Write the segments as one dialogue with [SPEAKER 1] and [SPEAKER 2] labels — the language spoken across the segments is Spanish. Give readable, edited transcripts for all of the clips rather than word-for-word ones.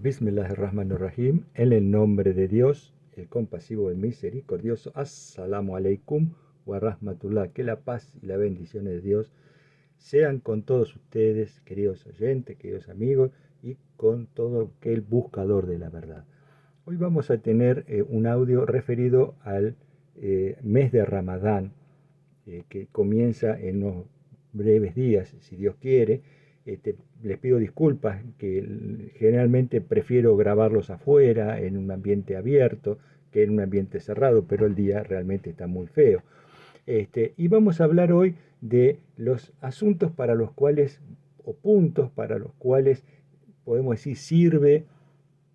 [SPEAKER 1] Bismillahirrahmanirrahim, en el nombre de Dios, el compasivo, el misericordioso. Assalamu alaikum wa rahmatullah. Que la paz y la bendición de Dios sean con todos ustedes, queridos oyentes, queridos amigos, y con todo aquel buscador de la verdad. Hoy vamos a tener un audio referido al mes de Ramadán, que comienza en unos breves días, si Dios quiere. Les pido disculpas, que generalmente prefiero grabarlos afuera, en un ambiente abierto, que en un ambiente cerrado, pero el día realmente está muy feo. Y vamos a hablar hoy de los asuntos para los cuales, o puntos para los cuales, podemos decir, sirve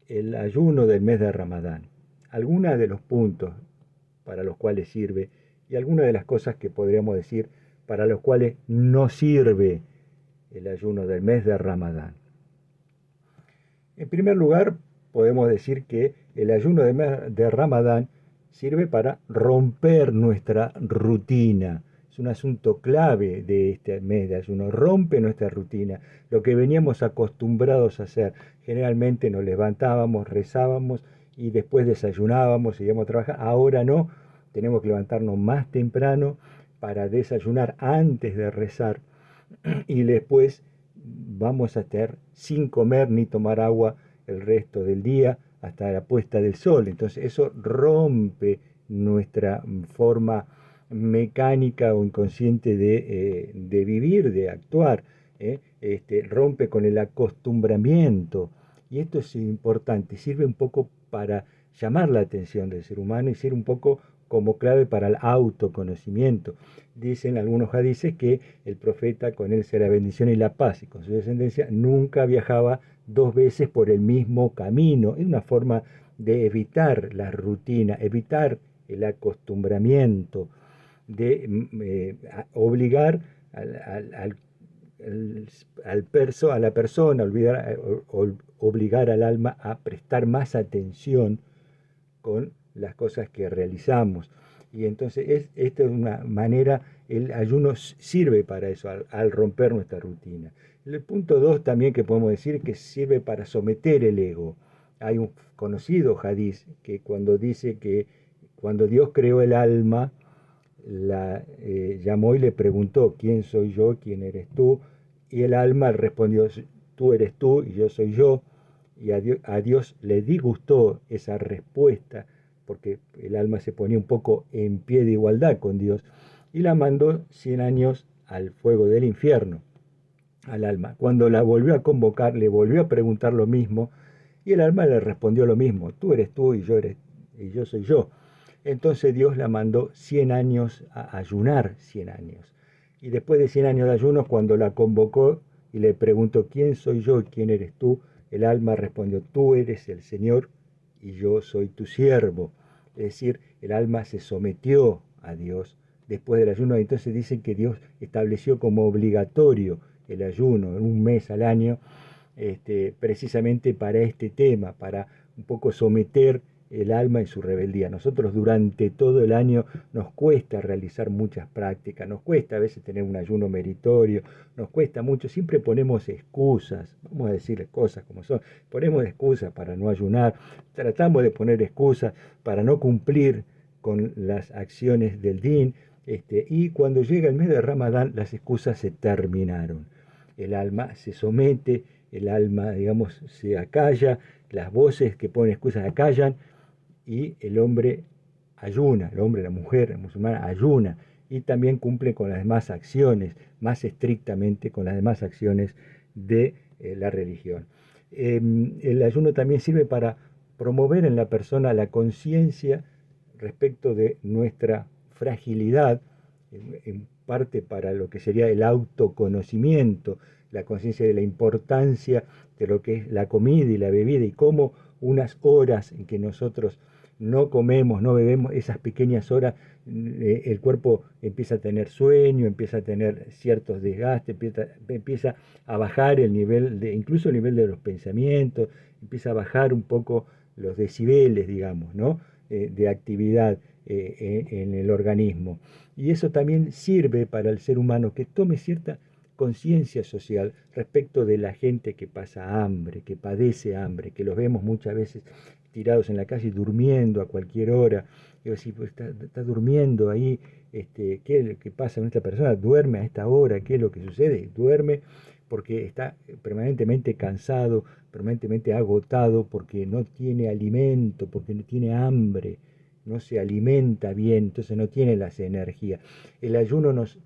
[SPEAKER 1] el ayuno del mes de Ramadán. Algunos de los puntos para los cuales sirve y algunas de las cosas que podríamos decir para los cuales no sirve el ayuno del mes de Ramadán. En primer lugar, podemos decir que el ayuno de Ramadán sirve para romper nuestra rutina. Es un asunto clave de este mes de ayuno. Rompe nuestra rutina, lo que veníamos acostumbrados a hacer. Generalmente nos levantábamos, rezábamos y después desayunábamos, seguíamos a trabajar. Ahora no, tenemos que levantarnos más temprano para desayunar antes de rezar y después vamos a estar sin comer ni tomar agua el resto del día hasta la puesta del sol. Entonces eso rompe nuestra forma mecánica o inconsciente de vivir, de actuar. Rompe con el acostumbramiento. Y esto es importante, sirve un poco para llamar la atención del ser humano y ser un poco como clave para el autoconocimiento. Dicen algunos hadices que el profeta, con él sea la bendición y la paz, y con su descendencia, nunca viajaba dos veces por el mismo camino. Es una forma de evitar la rutina, evitar el acostumbramiento, de obligar a la persona, obligar al alma a prestar más atención con las cosas que realizamos. Y entonces esta es una manera, el ayuno sirve para eso, al romper nuestra rutina. El punto 2 también que podemos decir que sirve para someter el ego. Hay un conocido hadiz que cuando dice que cuando Dios creó el alma, la llamó y le preguntó: ¿quién soy yo? ¿Quién eres tú? Y el alma respondió: tú eres tú y yo soy yo. Y a Dios le disgustó esa respuesta, porque el alma se ponía un poco en pie de igualdad con Dios, y la mandó 100 años al fuego del infierno, al alma. Cuando la volvió a convocar, le volvió a preguntar lo mismo, y el alma le respondió lo mismo: tú eres tú y yo soy yo. Entonces Dios la mandó 100 años a ayunar, 100 años. Y después de 100 años de ayunos, cuando la convocó y le preguntó: ¿quién soy yo y quién eres tú?, el alma respondió: tú eres el Señor y yo soy tu siervo. Es decir, el alma se sometió a Dios después del ayuno. Entonces dicen que Dios estableció como obligatorio el ayuno, un mes al año, precisamente para este tema, para un poco someter el alma en su rebeldía. Nosotros durante todo el año nos cuesta realizar muchas prácticas, nos cuesta a veces tener un ayuno meritorio, nos cuesta mucho, siempre ponemos excusas, vamos a decir cosas como son, ponemos excusas para no ayunar, tratamos de poner excusas para no cumplir con las acciones del din, y cuando llega el mes de Ramadán las excusas se terminaron. El alma se somete, el alma, digamos, se acalla, las voces que ponen excusas acallan, y el hombre ayuna, el hombre, la mujer musulmana ayuna, y también cumple con las demás acciones, más estrictamente con las demás acciones de la religión. El ayuno también sirve para promover en la persona la conciencia respecto de nuestra fragilidad, en parte para lo que sería el autoconocimiento, la conciencia de la importancia de lo que es la comida y la bebida, y cómo unas horas en que nosotros no comemos, no bebemos, esas pequeñas horas, el cuerpo empieza a tener sueño, empieza a tener ciertos desgastes, empieza a bajar el nivel, incluso el nivel de los pensamientos, empieza a bajar un poco los decibeles, digamos, ¿no? De actividad en el organismo. Y eso también sirve para el ser humano que tome cierta conciencia social respecto de la gente que pasa hambre, que padece hambre, que los vemos muchas veces tirados en la calle durmiendo a cualquier hora. Y yo decía, pues está durmiendo ahí, ¿qué es lo que pasa con esta persona? ¿Duerme a esta hora? ¿Qué es lo que sucede? Duerme porque está permanentemente cansado, permanentemente agotado, porque no tiene alimento, porque no tiene hambre, no se alimenta bien, entonces no tiene las energías. El ayuno nos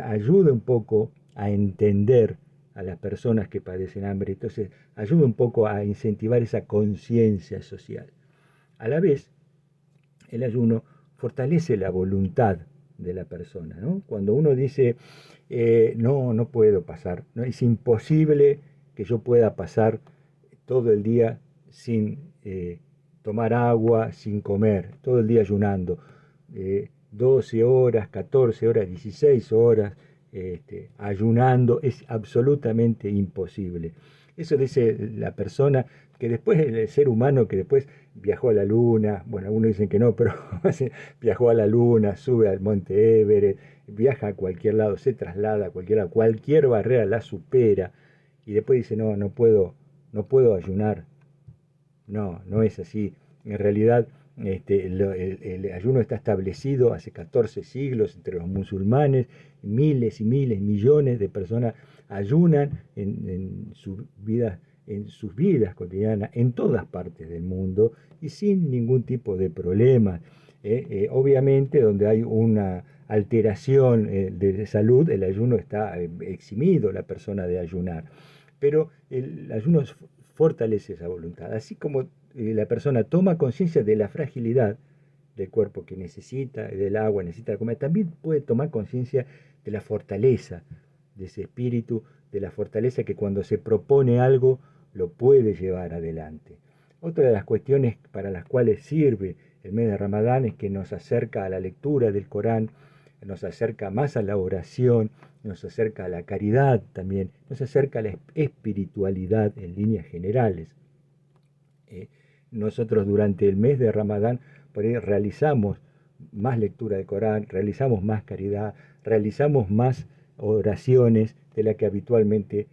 [SPEAKER 1] ayuda un poco a entender a las personas que padecen hambre, entonces ayuda un poco a incentivar esa conciencia social. A la vez, el ayuno fortalece la voluntad de la persona, ¿no? Cuando uno dice, no puedo pasar, ¿no? Es imposible que yo pueda pasar todo el día sin tomar agua, sin comer, todo el día ayunando, 12 horas, 14 horas, 16 horas, ayunando, es absolutamente imposible. Eso dice la persona que después, el ser humano que después viajó a la luna, bueno, algunos dicen que no, pero viajó a la luna, sube al monte Everest, viaja a cualquier lado, se traslada a cualquier lado, cualquier barrera la supera y después dice, no puedo ayunar. No, no es así. En realidad, el ayuno está establecido hace 14 siglos entre los musulmanes, miles y miles, millones de personas ayunan en sus vidas cotidianas, en todas partes del mundo y sin ningún tipo de problema. Obviamente, donde hay una alteración de salud, el ayuno está eximido la persona de ayunar. Pero el ayuno fortalece esa voluntad. Así como la persona toma conciencia de la fragilidad del cuerpo que necesita, del agua, necesita comer, también puede tomar conciencia de la fortaleza de ese espíritu, de la fortaleza que cuando se propone algo lo puede llevar adelante. Otra de las cuestiones para las cuales sirve el mes de Ramadán es que nos acerca a la lectura del Corán, nos acerca más a la oración, nos acerca a la caridad también, nos acerca a la espiritualidad en líneas generales. Nosotros durante el mes de Ramadán por ahí realizamos más lectura del Corán, realizamos más caridad, realizamos más oraciones de las que habitualmente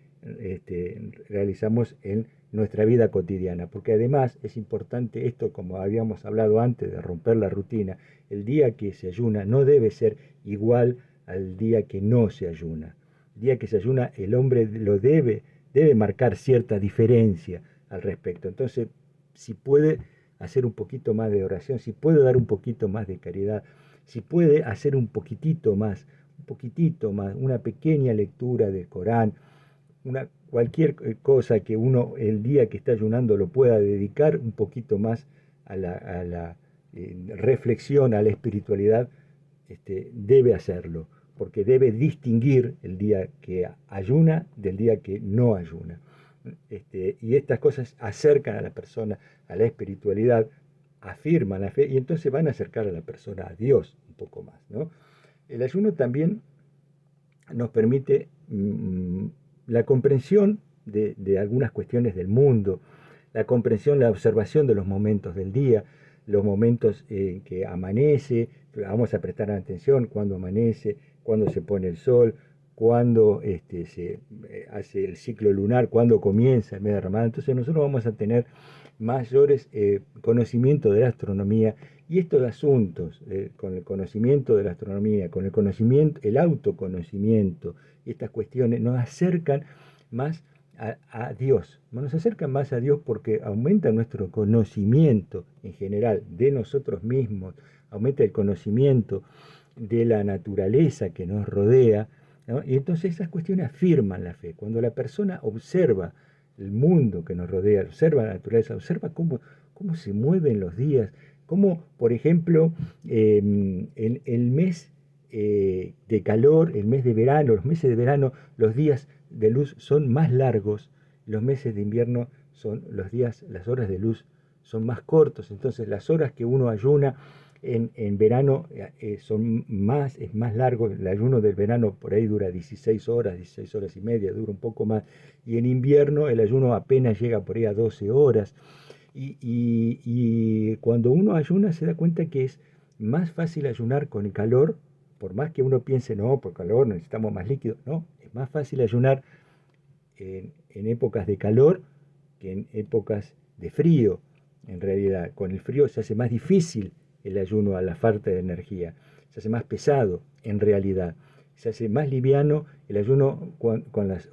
[SPEAKER 1] realizamos en nuestra vida cotidiana, porque además es importante esto, como habíamos hablado antes de romper la rutina, el día que se ayuna no debe ser igual al día que no se ayuna. El día que se ayuna el hombre debe marcar cierta diferencia al respecto. Entonces, si puede hacer un poquito más de oración, si puede dar un poquito más de caridad, si puede hacer un poquitito más, una pequeña lectura del Corán, cualquier cosa que uno el día que está ayunando lo pueda dedicar un poquito más a la reflexión, a la espiritualidad, debe hacerlo, porque debe distinguir el día que ayuna del día que no ayuna. Y estas cosas acercan a la persona a la espiritualidad, afirman la fe y entonces van a acercar a la persona a Dios un poco más, ¿no? El ayuno también nos permite la comprensión de algunas cuestiones del mundo, la comprensión, la observación de los momentos del día, los momentos que amanece, vamos a prestar atención cuando amanece, cuando se pone el sol, cuando se hace el ciclo lunar, cuando comienza el mes de Ramadán. Entonces nosotros vamos a tener mayores conocimientos de la astronomía y estos asuntos, con el conocimiento de la astronomía, con el conocimiento, el autoconocimiento, estas cuestiones nos acercan más a Dios, nos acercan más a Dios porque aumenta nuestro conocimiento en general de nosotros mismos, aumenta el conocimiento de la naturaleza que nos rodea, ¿no? Y entonces esas cuestiones afirman la fe. Cuando la persona observa el mundo que nos rodea, observa la naturaleza, observa cómo se mueven los días, cómo, por ejemplo, el mes de calor, el mes de verano, los meses de verano, los días de luz son más largos, los meses de invierno las horas de luz son más cortos, entonces las horas que uno ayuna en verano es más largo, el ayuno del verano por ahí dura 16 horas y media, dura un poco más, y en invierno el ayuno apenas llega por ahí a 12 horas, y cuando uno ayuna se da cuenta que es más fácil ayunar con el calor por más que uno piense, no, por calor necesitamos más líquido, no, es más fácil ayunar en épocas de calor que en épocas de frío. En realidad, con el frío se hace más difícil el ayuno a la falta de energía, se hace más pesado en realidad, se hace más liviano el ayuno con los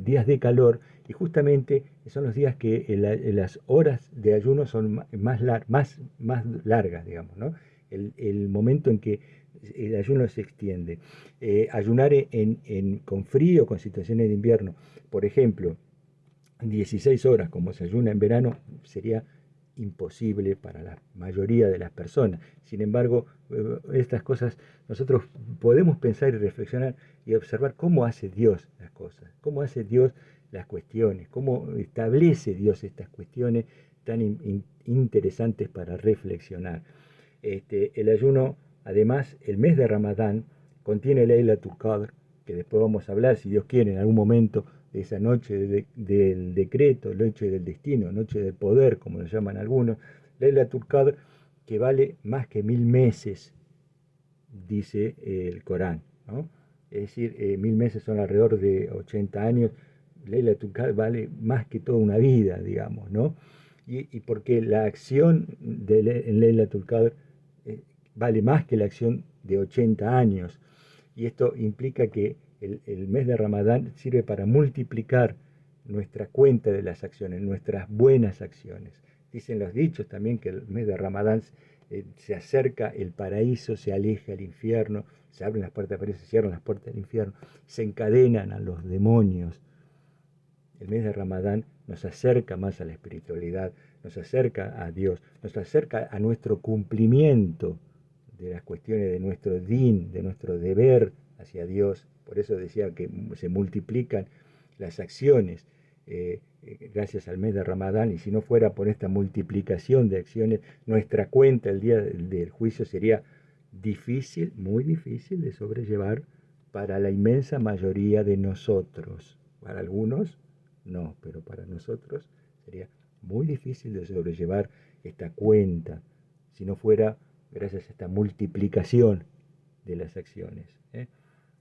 [SPEAKER 1] días de calor, y justamente son los días que las horas de ayuno son más largas, digamos, ¿no? El momento en que el ayuno se extiende. Ayunar con frío, con situaciones de invierno, por ejemplo, 16 horas como se ayuna en verano, sería imposible para la mayoría de las personas. Sin embargo, estas cosas nosotros podemos pensar y reflexionar y observar cómo hace Dios las cosas, cómo hace Dios las cuestiones, cómo establece Dios estas cuestiones tan interesantes para reflexionar. El ayuno, además, el mes de Ramadán contiene Laylatul Qadr, que después vamos a hablar, si Dios quiere, en algún momento, de esa noche del decreto, noche del destino, noche del poder, como lo llaman algunos. Laylatul Qadr, que vale más que 1000 meses, dice el Corán, ¿no? Es decir, 1000 meses son alrededor de 80 años. Laylatul Qadr vale más que toda una vida, digamos, ¿no? Y porque la acción en Laylatul Qadr vale más que la acción de 80 años. Y esto implica que el mes de Ramadán sirve para multiplicar nuestra cuenta de las acciones, nuestras buenas acciones. Dicen los dichos también que el mes de Ramadán se acerca el paraíso, se aleja el infierno, se abren las puertas del paraíso, se cierran las puertas del infierno, se encadenan a los demonios. El mes de Ramadán nos acerca más a la espiritualidad, nos acerca a Dios, nos acerca a nuestro cumplimiento de las cuestiones de nuestro din, de nuestro deber hacia Dios. Por eso decía que se multiplican las acciones gracias al mes de Ramadán, y si no fuera por esta multiplicación de acciones, nuestra cuenta el día del juicio sería difícil, muy difícil de sobrellevar para la inmensa mayoría de nosotros. Para algunos no, pero para nosotros sería muy difícil de sobrellevar esta cuenta si no fuera gracias a esta multiplicación de las acciones.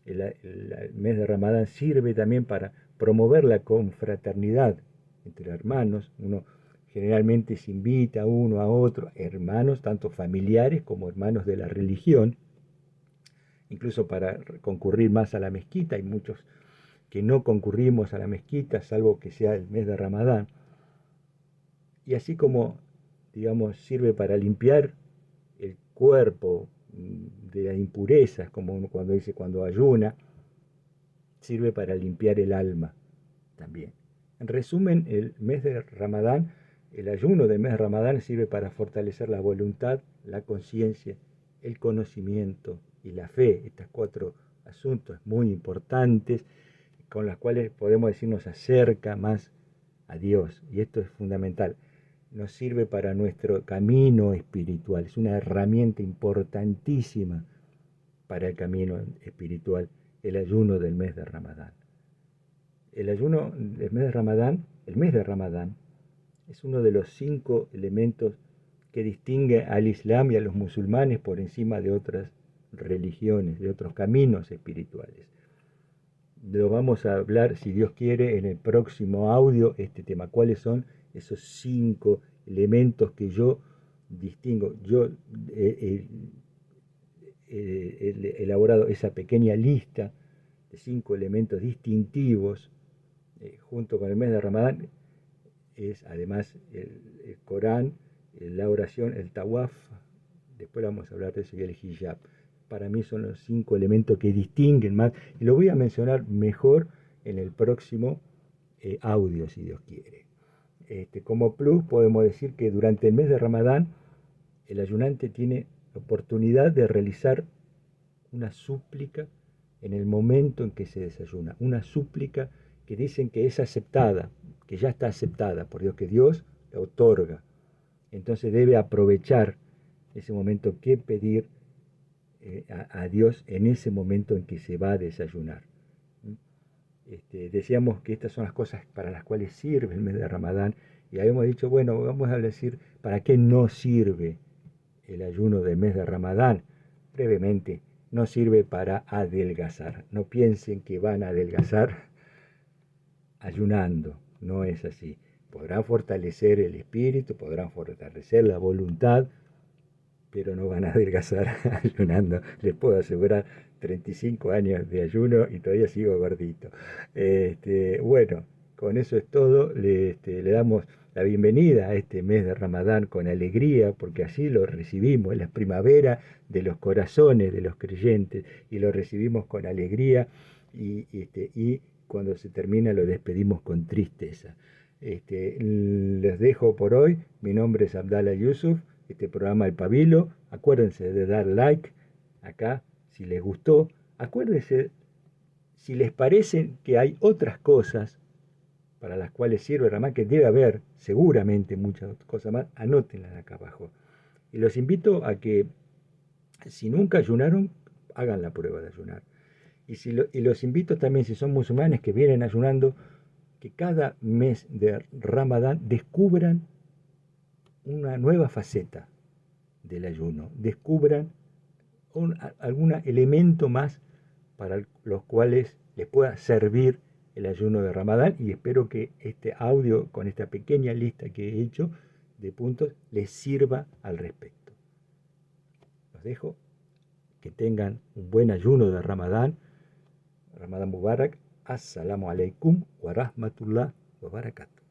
[SPEAKER 1] El mes de Ramadán sirve también para promover la confraternidad entre hermanos. Uno generalmente se invita uno a otro, hermanos, tanto familiares como hermanos de la religión, incluso para concurrir más a la mezquita. Hay muchos que no concurrimos a la mezquita, salvo que sea el mes de Ramadán. Y así como, digamos, sirve para limpiar el cuerpo de las impurezas, como uno cuando dice cuando ayuna, sirve para limpiar el alma también. En resumen, el mes de Ramadán, el ayuno del mes de Ramadán sirve para fortalecer la voluntad, la conciencia, el conocimiento y la fe. Estos 4 asuntos muy importantes con los cuales podemos decir nos acerca más a Dios. Y esto es fundamental. Nos sirve para nuestro camino espiritual. Es una herramienta importantísima para el camino espiritual, el ayuno del mes de Ramadán. El ayuno del mes de Ramadán, es uno de los 5 elementos que distingue al Islam y a los musulmanes por encima de otras religiones, de otros caminos espirituales. Lo vamos a hablar, si Dios quiere, en el próximo audio, este tema. ¿Cuáles son esos 5 elementos que yo distingo? Yo he elaborado esa pequeña lista de 5 elementos distintivos junto con el mes de Ramadán. Es además el Corán, la oración, el tawaf, después vamos a hablar de eso, y el hijab. Para mí son los 5 elementos que distinguen más, y lo voy a mencionar mejor en el próximo audio, si Dios quiere. Como plus, podemos decir que durante el mes de Ramadán, el ayunante tiene la oportunidad de realizar una súplica en el momento en que se desayuna, una súplica que dicen que es aceptada, que ya está aceptada por Dios, que Dios la otorga. Entonces debe aprovechar ese momento que pedir a Dios en ese momento en que se va a desayunar. Decíamos que estas son las cosas para las cuales sirve el mes de Ramadán, y habíamos dicho, bueno, vamos a decir para qué no sirve el ayuno del mes de Ramadán. Brevemente, no sirve para adelgazar. No piensen que van a adelgazar ayunando, no es así. Podrán fortalecer el espíritu, podrán fortalecer la voluntad, pero no van a adelgazar ayunando. Les puedo asegurar 35 años de ayuno y todavía sigo gordito. Bueno, con eso es todo. Le damos la bienvenida a este mes de Ramadán con alegría, porque así lo recibimos, es la primavera de los corazones de los creyentes y lo recibimos con alegría y cuando se termina lo despedimos con tristeza. Les dejo por hoy. Mi nombre es Abdallah Yusuf. Este programa El Pabilo. Acuérdense de dar like acá si les gustó. Acuérdense si les parece que hay otras cosas para las cuales sirve Ramadán, que debe haber seguramente muchas cosas más, anótenlas acá abajo. Y los invito a que si nunca ayunaron, hagan la prueba de ayunar. Y los invito también, si son musulmanes que vienen ayunando, que cada mes de Ramadán descubran una nueva faceta del ayuno, descubran algún elemento más para los cuales les pueda servir el ayuno de Ramadán, y espero que este audio con esta pequeña lista que he hecho de puntos les sirva al respecto. Los dejo, que tengan un buen ayuno de Ramadán. Ramadán Mubarak. Assalamu alaikum wa rahmatullah wa barakatuh.